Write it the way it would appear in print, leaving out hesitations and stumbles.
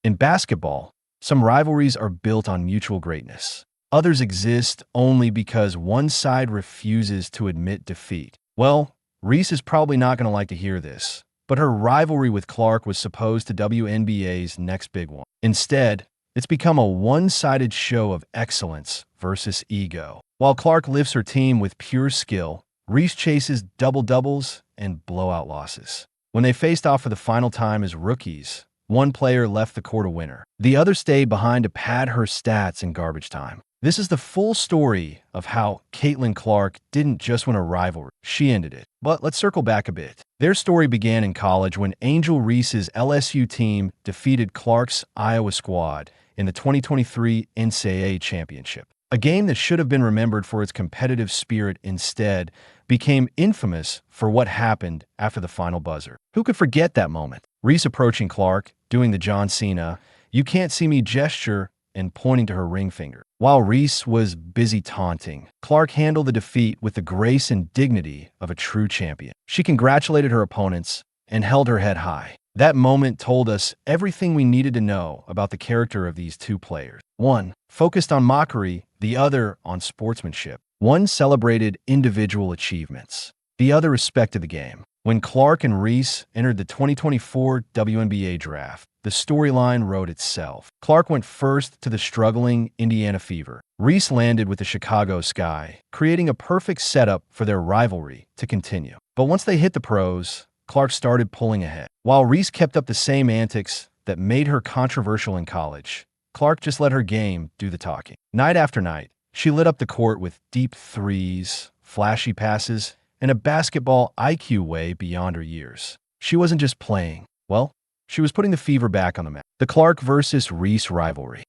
In basketball, some rivalries are built on mutual greatness. Others exist only because one side refuses to admit defeat. Well, Reese is probably not going to like to hear this, but her rivalry with Clark was supposed to WNBA's next big one. Instead, it's become a one-sided show of excellence versus ego. While Clark lifts her team with pure skill, Reese chases double-doubles and blowout losses. When they faced off for the final time as rookies, one player left the court a winner. The other stayed behind to pad her stats in garbage time. This is the full story of how Caitlin Clark didn't just win a rivalry, she ended it. But let's circle back a bit. Their story began in college when Angel Reese's LSU team defeated Clark's Iowa squad in the 2023 NCAA Championship. A game that should have been remembered for its competitive spirit instead became infamous for what happened after the final buzzer. Who could forget that moment? Reese approaching Clark, doing the John Cena, "You can't see me" gesture, and pointing to her ring finger. While Reese was busy taunting, Clark handled the defeat with the grace and dignity of a true champion. She congratulated her opponents and held her head high. That moment told us everything we needed to know about the character of these two players. One focused on mockery, the other on sportsmanship. One celebrated individual achievements, the other respected the game. When Clark and Reese entered the 2024 WNBA draft, the storyline wrote itself. Clark went first to the struggling Indiana Fever. Reese landed with the Chicago Sky, creating a perfect setup for their rivalry to continue. But once they hit the pros, Clark started pulling ahead. While Reese kept up the same antics that made her controversial in college, Clark just let her game do the talking. Night after night, she lit up the court with deep threes, flashy passes, and a basketball IQ way beyond her years. She wasn't just playing. Well, she was putting the Fever back on the map. The Clark versus Reese rivalry.